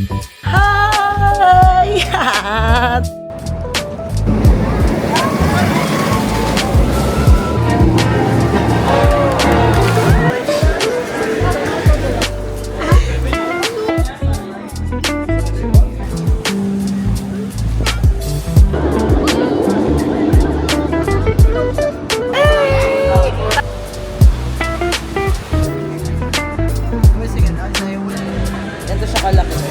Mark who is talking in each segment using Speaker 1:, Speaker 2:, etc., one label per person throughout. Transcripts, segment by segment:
Speaker 1: Hi! Ganito siya kalaki.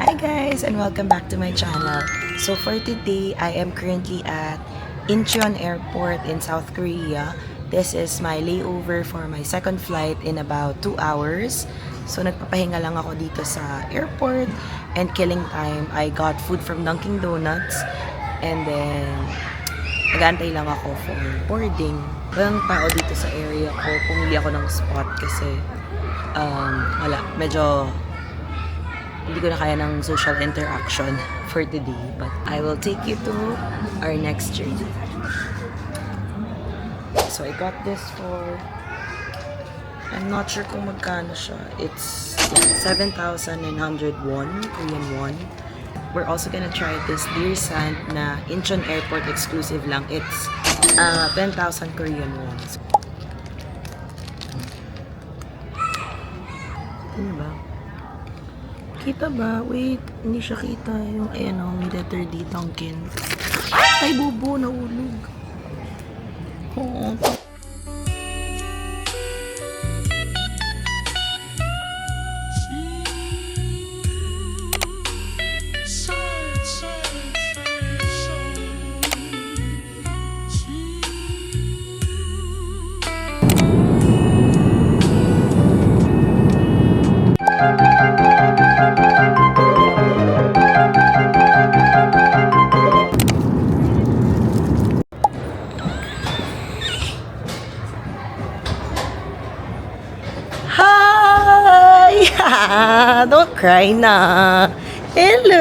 Speaker 1: Hi guys and welcome back to my channel. So for today, I am currently at Incheon Airport in South Korea. This is my layover for my second flight in about 2 hours. So nagpapahinga lang ako dito sa airport and killing time. I got food from Dunkin' Donuts and then nag-aantay lang ako for boarding. Walang tao dito sa area ko. Pumili ako ng spot kasi wala, medyo hindi ko na kaya ng social interaction for today, but I will take you to our next journey. So I got this for, I'm not sure kung magkano siya. It's 7,900 won, Korean won. We're also gonna try this Deer Sand na Incheon Airport exclusive lang. It's 10,000 Korean won. Ano ba? Kita ba? Wait, hindi siya kita. Yung, ayan o, may letter D, Dunkin. Ay, bubo, nahulog. Oo. Hi! Don't cry na. Hello!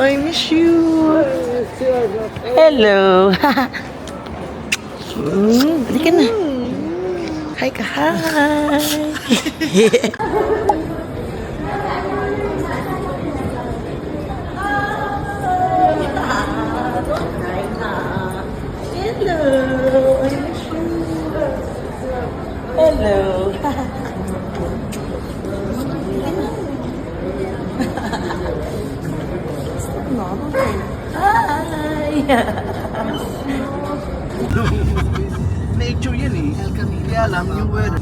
Speaker 1: I miss you. Hello! Halika na. Hi ka, hi! Hello! I miss you. Hello! Hi!
Speaker 2: Nature yan eh. Kaya lang yung weather.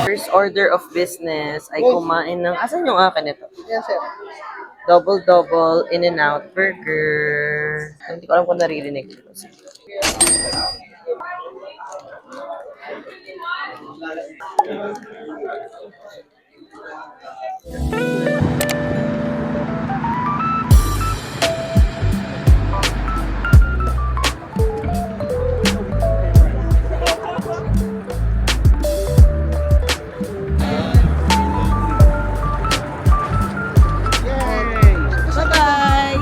Speaker 1: First order of business ay kumain ng... Asan yung akin ito?
Speaker 2: Yes, sir.
Speaker 1: Double In-N-Out Burger. Hindi ko alam kung naririnig ko. Bye-bye!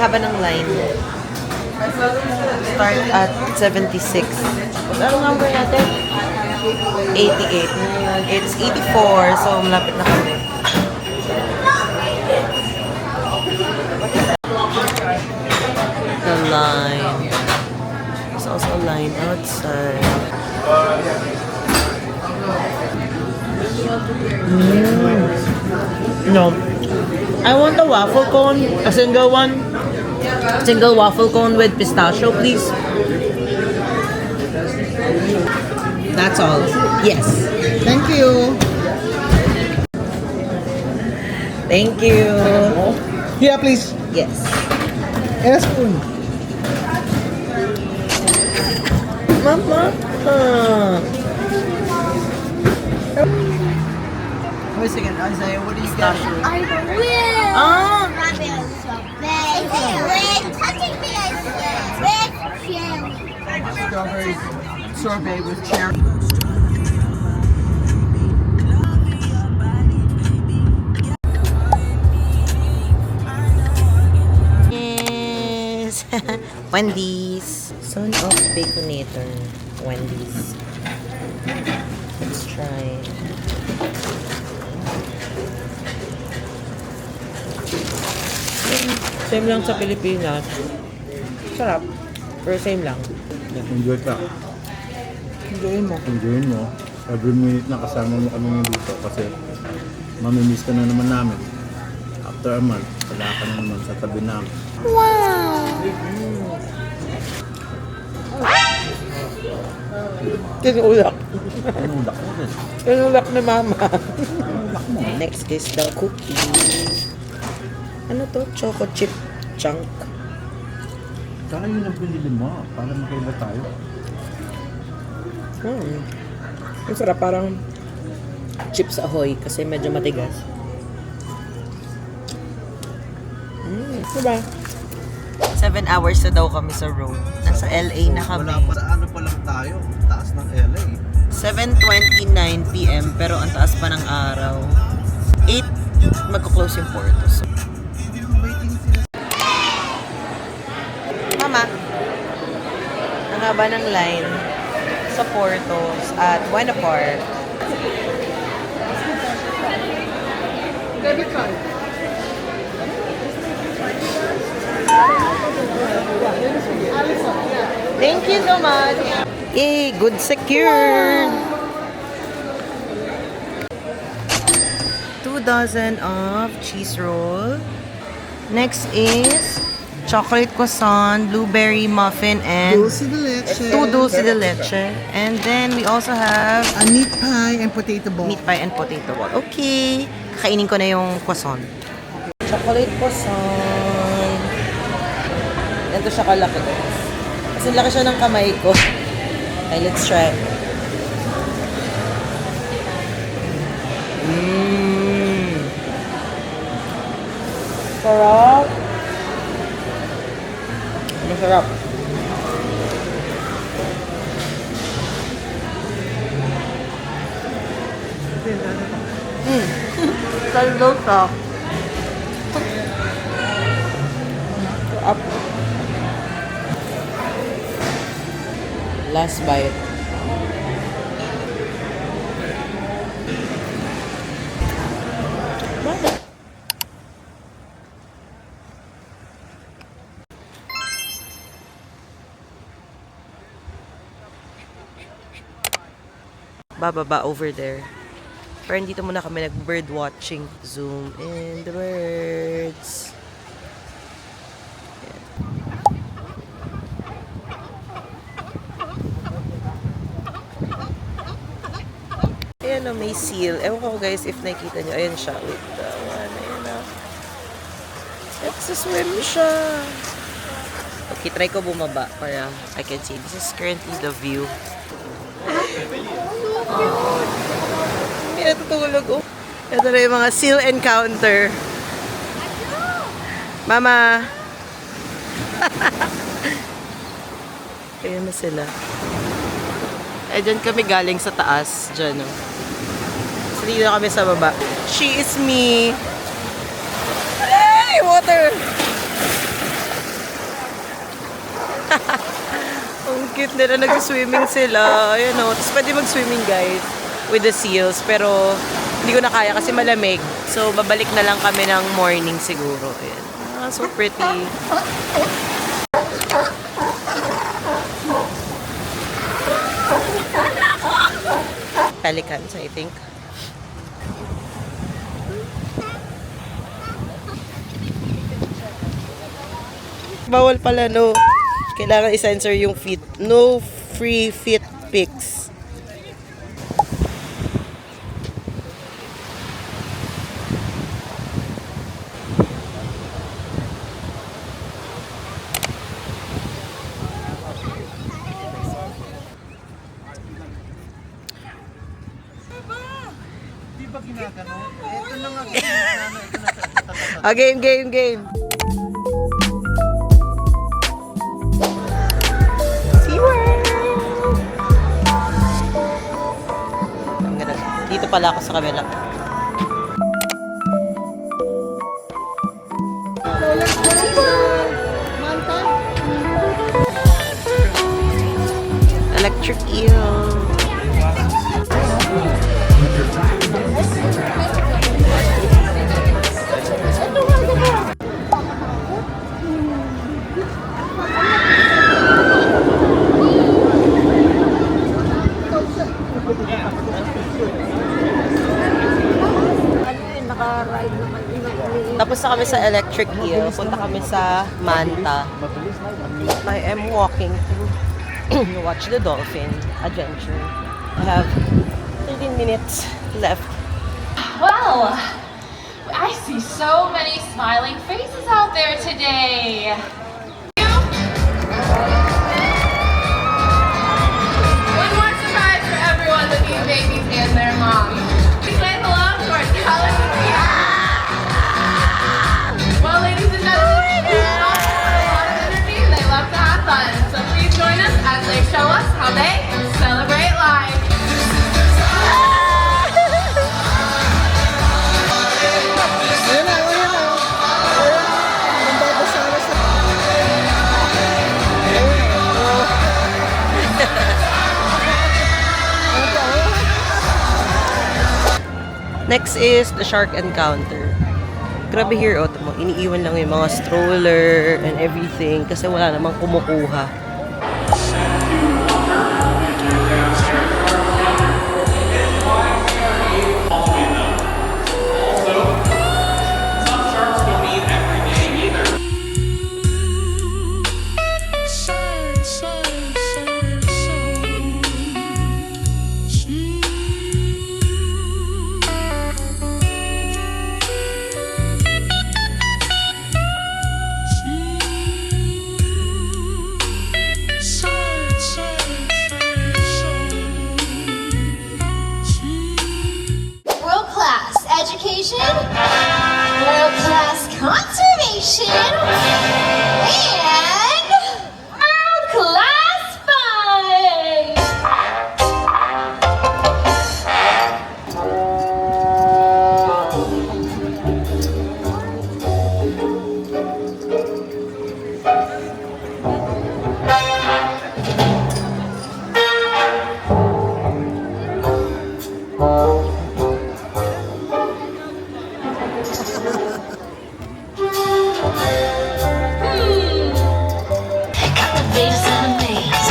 Speaker 1: haba ng line. Start at 76. Anong number natin? 88. Ngayon, it's 84. So, malapit na kami. The line. There's also a line outside. No. I want a waffle cone. A single one. Single waffle cone with pistachio, please. That's all. Yes.
Speaker 2: Thank you.
Speaker 1: Thank you.
Speaker 2: Here, please.
Speaker 1: Yes.
Speaker 2: And a spoon.
Speaker 1: Mama.
Speaker 2: Wait a second, Isaiah, what do you get?
Speaker 3: I will.
Speaker 1: Ah.
Speaker 3: Wait, touching me, I said. With
Speaker 2: Strawberry sorbet with cherry.
Speaker 1: Yes. Wendy's. Son of Baconator. Wendy's. Let's try. Same lang sa Pilipinas. Sarap. Pero same lang.
Speaker 4: Enjoy ka.
Speaker 1: Enjoyin mo.
Speaker 4: Enjoyin mo. Every minute na kasama mo kami dito kasi mamimiss ka na naman namin. After a month, wala ka na naman sa tabi namin.
Speaker 1: Tinulak.
Speaker 4: Anong lak mo rin?
Speaker 1: Tinulak ni Mama.
Speaker 4: Anong lak mo?
Speaker 1: Next is the cookie. Ano to? Choco chip chunk.
Speaker 4: Saka yun ang pinili mo para makaiba tayo.
Speaker 1: Ang sarap, parang chips ahoy kasi medyo matigas. Diba? 7 hours na daw kami sa road. Nasa LA na kami.
Speaker 2: Wala pa, ano pa lang tayo? Taas ng LA.
Speaker 1: 7:29 PM pero ang taas pa ng araw. 8 magko-close yung Porto. So, Mama, ang haba ng line sa Portos at Buena Park.
Speaker 2: Debit card.
Speaker 1: Thank you so much. Yay, good secured. 2 dozen of cheese roll. Next is chocolate croissant, blueberry muffin, and
Speaker 2: Dulce de leche.
Speaker 1: 2 dulce de leche. And then we also have
Speaker 2: A meat pie and potato ball.
Speaker 1: meat pie and potato ball. Okay. Kainin ko na yung croissant. Chocolate croissant. Ito siya kalaki. Kasi laki siya ng kamay ko. Okay, let's try. Sarap. Masarap. Saldosa. Sarap. Last bite. Bababa over there. Pero dito muna kami nag-bird watching. Zoom in the birds. Ayan o, may seal. Ewan ko guys if nakikita nyo. Ayan siya. Wait, ayan na. Nagsaswim siya. Okay, try ko bumaba para I can see. This is currently the view. Hindi natutulog. Oh. Ito na yung mga seal encounter. Mama! Ayan na sila. Eh, dyan kami galing sa taas. Dyan, oh. So, dito kami sa baba. She is me. Hey! Water! Ang cute nila, nag-swimming sila. Ayan o, tapos pwede mag-swimming guys with the seals, pero hindi ko na kaya kasi malamig. So, babalik na lang kami ng morning siguro. Ayan. Ah, so pretty. Pelicans, I think. Bawal pala, no? Kailangan i-censor yung feet. No free feet pics.
Speaker 2: Di ba ginagano? Ito na nga. Ito na.
Speaker 1: Ah, game, game, game. SeaWorld! Ang ganda. Dito pala ako sa kabila. Electric eel. Tapos na kami sa electric eel. Punta kami sa Manta. I am walking to watch the dolphin adventure. I have 13 minutes left.
Speaker 5: Well, I see so many smiling faces out there today. One more surprise for everyone with these babies and their moms. Please say hello to our talented team. Well, ladies and gentlemen, they have a lot of energy and they love to have fun. So please join us as they show us how they celebrate life.
Speaker 1: Next is the shark encounter. Grabe here, oh, mo, iniiwan lang yung mga stroller and everything kasi wala namang kumukuha.
Speaker 3: World-class education, world-class conservation, and world-class fun!
Speaker 6: Captivators in the maze.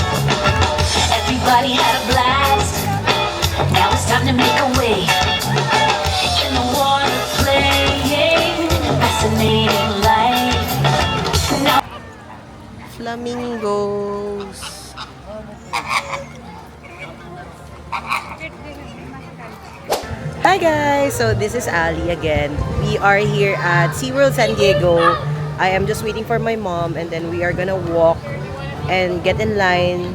Speaker 6: Everybody had a blast. Now it's time to make a wave. In the water playing, fascinating life. Now
Speaker 1: Flamingos. Hi guys! So this is Ali again. We are here at SeaWorld San Diego. I am just waiting for my mom and then we are gonna walk and get in line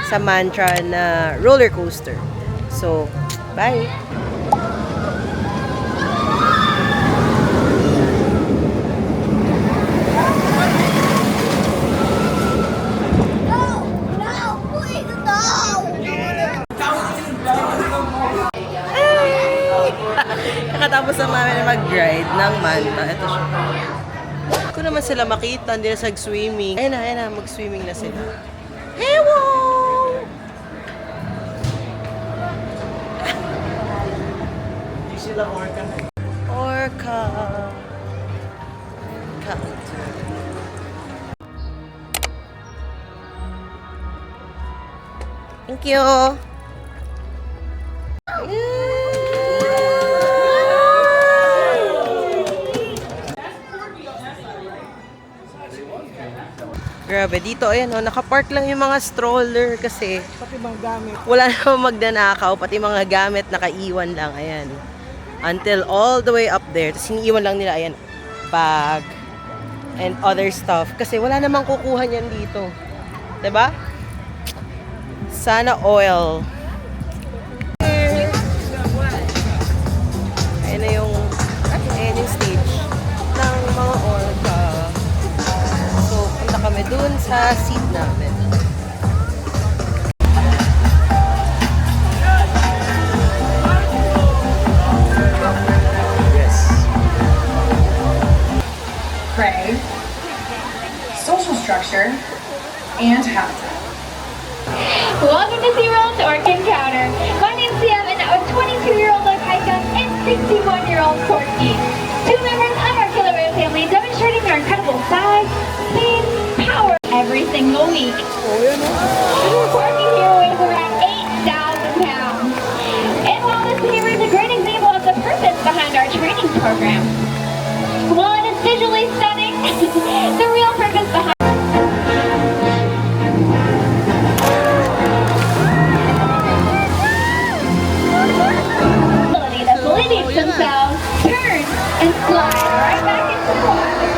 Speaker 1: sa Mantra na roller coaster. So, bye!
Speaker 3: Please, no!
Speaker 1: Nakatapos na namin mag-ride ng Manta. Ito siya. Hindi ko na
Speaker 7: naman sila makita, hindi na sag-swimming. Ayan na, mag-swimming na sila. Hewo!
Speaker 4: Hindi sila orca na.
Speaker 7: Orca. Thank you. Grabe, dito ayan oh, nakapark lang yung mga stroller kasi
Speaker 2: Pati mga gamit.
Speaker 7: wala namang magnanakaw, pati mga gamit nakaiwan lang, ayan. Until all the way up there. Tapos iniiwan lang nila, ayan, bag and other stuff. Kasi wala namang kukuha niyan dito. 'Di ba? Sana oil. Ayan na yung, ayan yung stage ng mga orca. So, punta kami dun sa seat namin.
Speaker 5: Pray, social structure, and habitat.
Speaker 3: Welcome to SeaWorld's Orca Encounter. My name's Sam, and I'm 22-year-old Laika and 61-year-old Corky. Two members of our killer whale family demonstrating their incredible size, speed, power every single week. Corky here weighs around 8,000 pounds. And while this here is a great example of the purpose behind our training program, while it is visually stunning, the real purpose behind that believe themselves turn and slide right back into the water.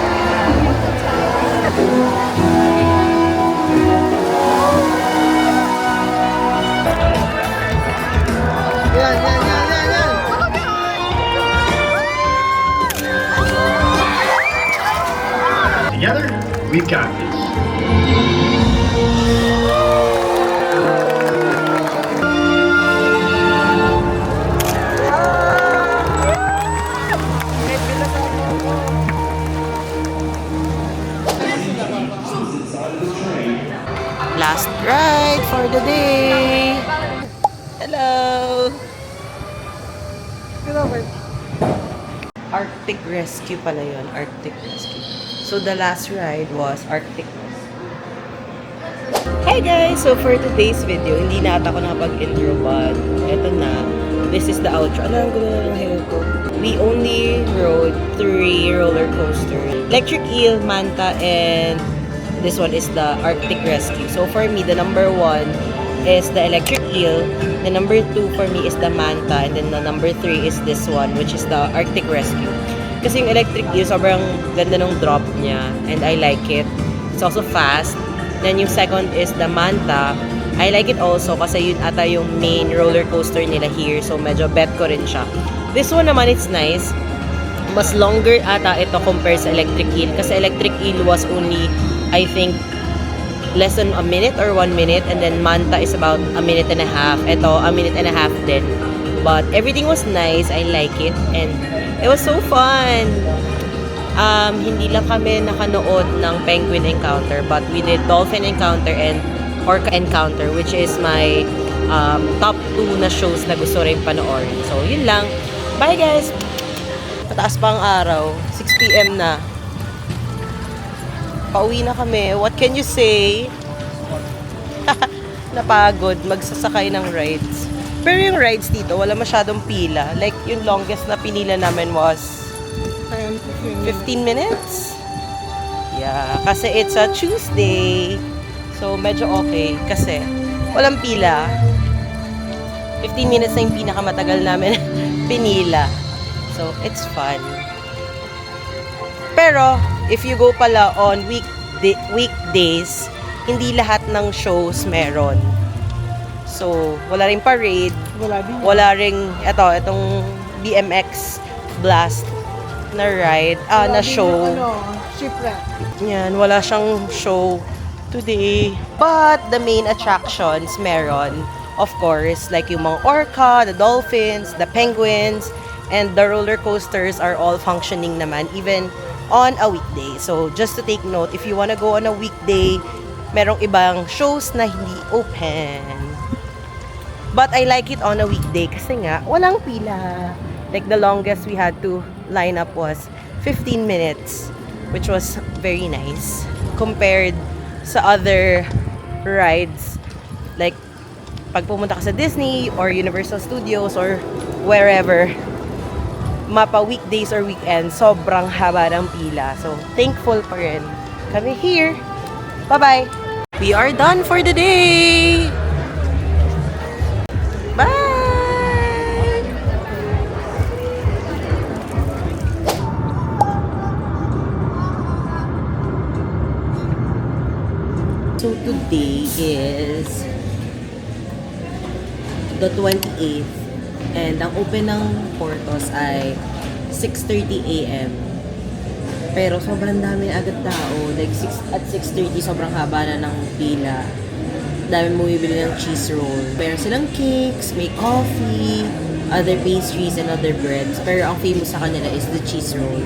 Speaker 8: Together, we've got this.
Speaker 7: Last ride for the day. Hello. Arctic Rescue pala yun. Arctic Rescue. So the last ride was Arctic Rescue. Hi guys! So for today's video, hindi na ata ako nakapag-intro but eto na. This is the outro. Ano ang gulo na ng hair ko? We only rode 3 roller coasters. Electric Eel, Manta, and this one is the Arctic Rescue. So for me, the number 1 is the Electric Eel. The number 2 for me is the Manta. And then the number 3 is this one, which is the Arctic Rescue. Kasi yung Electric Eel, sobrang ganda ng drop niya. And I like it. It's also fast. Then yung second is the Manta. I like it also kasi yun ata yung main roller coaster nila here. So medyo bet ko rin siya. This one naman, it's nice. Mas longer ata ito compared sa Electric Eel. Kasi Electric Eel was only, I think, less than a minute or 1 minute. And then Manta is about a minute and a half. Ito, a minute and a half din. But everything was nice. I like it. And it was so fun. Hindi lang kami nakanood ng penguin encounter. But we did dolphin encounter and orca encounter. Which is my top 2 na shows na gusto rin panoorin. So, yun lang. Bye guys! Pataas pa ang araw. 6 p.m. na. Pauwi na kami. What can you say? Napagod magsasakay ng rides. Pero yung rides dito, wala masyadong pila. Like, yung longest na pinila namin was 15 minutes? Yeah, kasi it's a Tuesday. So, medyo okay. Kasi, walang pila. 15 minutes na yung pinakamatagal namin pinila. So, it's fun. Pero, if you go pala on weekdays, hindi lahat ng shows meron. So, wala ring parade. Wala ring, itong BMX Blast na ride, na show.
Speaker 2: Shipwreck.
Speaker 7: Yan, wala siyang show today. But, the main attractions meron. Of course, like yung mga orca, the dolphins, the penguins, and the roller coasters are all functioning naman. Even on a weekday. So, just to take note, if you wanna go on a weekday, merong ibang shows na hindi open. But I like it on a weekday kasi nga, walang pila. Like, the longest we had to line up was 15 minutes, which was very nice. Compared sa other rides, like, pag pumunta ka sa Disney or Universal Studios or wherever, mapa weekdays or weekends, sobrang haba ng pila. So, thankful pa rin kami here. Bye-bye! We are done for the day! Bye! So, today is the 28th. And ang open ng Portos ay 6:30 a.m. Pero sobrang dami agad tao. Like, at 6:30, sobrang haba na ng pila. Dami mo bibili ng cheese roll. Meron silang cakes, may coffee, other pastries, and other breads. Pero ang famous sa kanila is the cheese roll.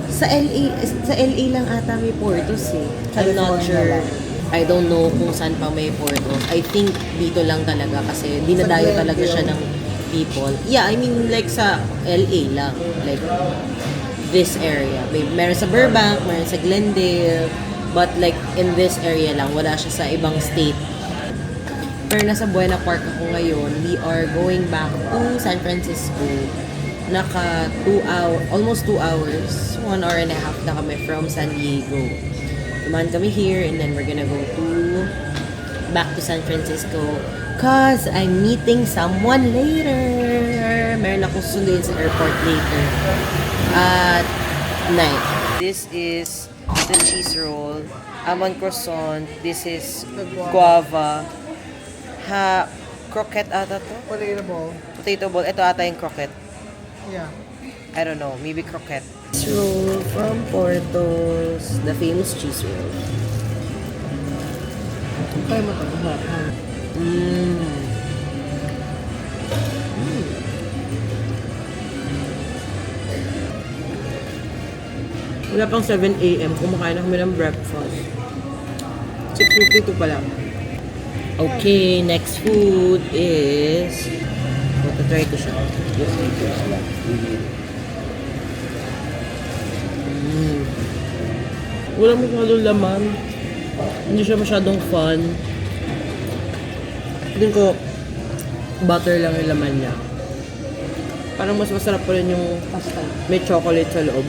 Speaker 7: Sa LA lang ata may Portos eh. I'm not sure. I don't know kung saan pa may Portos. I think dito lang talaga kasi dinadayo talaga siya ng people. Yeah, I mean like sa LA lang. Like this area. Meron sa Burbank, meron sa Glendale. But like in this area lang, wala siya sa ibang state. Pero nasa Buena Park ako ngayon. We are going back to San Francisco. Naka 2 hours, almost 2 hours. 1 hour and a half na kami from San Diego. Dumaan kami here and then we're gonna go back to San Francisco cause I'm meeting someone later. Meron akong susunduin sa airport later at night. This is the cheese roll, almond croissant. This is guava. Croquette ata to? Potato ball. Ito ata yung croquette.
Speaker 2: Yeah.
Speaker 7: I don't know, maybe croquette. Cheese roll from Portos, the famous cheese roll. Kaya mo ito. Wala pang 7 a.m. Kumakain na kami ng breakfast. 6:52 pa lang. Okay, next food is... try ko siya. Wala masyadong laman. Hindi siya masyadong fun. Tingin ko, butter lang yung laman niya. Parang mas masarap pa rin yung may chocolate sa loob.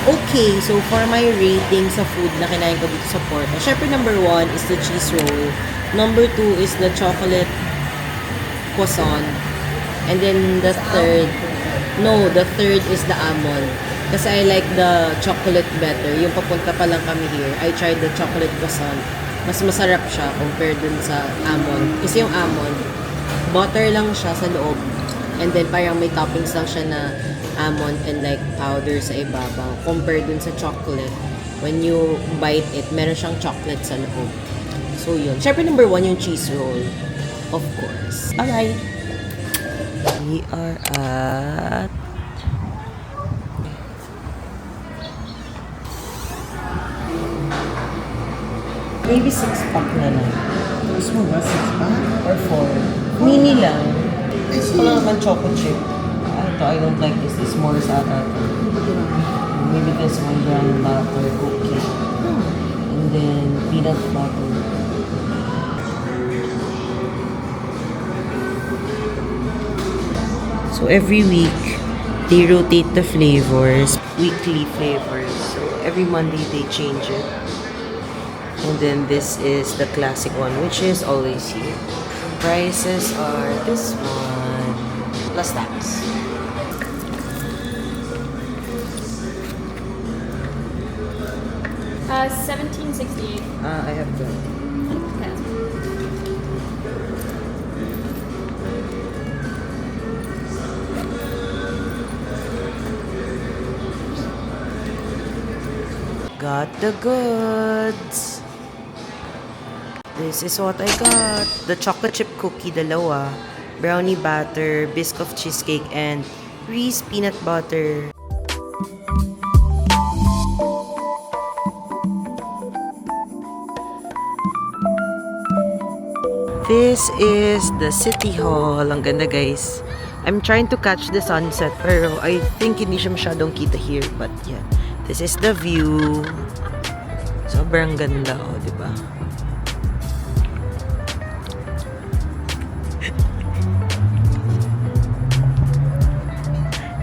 Speaker 7: Okay, so for my rating sa food na kinain ko dito sa Porto, syempre number 1 is the cheese roll. Number 2 is the chocolate croissant. And then the third is the almond. Kasi I like the chocolate better. Yung papunta pa lang kami here, I tried the chocolate croissant. Mas masarap siya compared dun sa almond. Kasi yung almond, butter lang siya sa loob. And then parang may toppings lang siya na almond and like powder sa ibabaw. Compared dun sa chocolate, when you bite it, meron siyang chocolate sa loob. So yun. Syempre number 1 yung cheese roll. Of course. Bye! We are at... maybe 6-pack na lang.
Speaker 2: Gusto mo ba? 6-pack?
Speaker 7: Or 4. Mini lang. Gusto ko lang naman choco chip. Ito, I don't like this. This more sa ata. Maybe this one, brown butter cookie. And then, peanut butter. So, every week, they rotate the flavors. Weekly flavors. So, every Monday, they change it. And then, this is the classic one, which is always here. Prices are this one, plus tax.
Speaker 3: $17.68.
Speaker 7: I have to.
Speaker 3: Okay.
Speaker 7: Got the goods. This is what I got. The chocolate chip cookie, dalawa. Brownie batter, Biscoff cheesecake, and Reese peanut butter. This is the City Hall. Ang ganda, guys. I'm trying to catch the sunset, pero I think hindi siya masyadong kita here. But yeah, this is the view. Sobrang ganda, oh, di ba?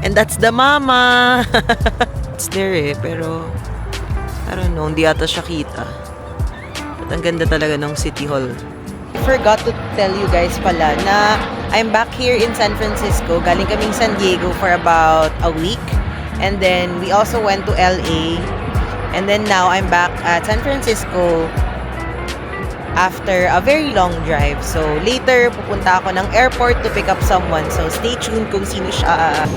Speaker 7: And that's the mama! It's there eh, pero I don't know, hindi ata siya kita. But ang ganda talaga ng City Hall. I forgot to tell you guys pala na I'm back here in San Francisco. Galing kaming San Diego for about a week. And then we also went to LA. And then now I'm back at San Francisco after a very long drive. So later, pupunta ako ng airport to pick up someone. So stay tuned kung sino siya.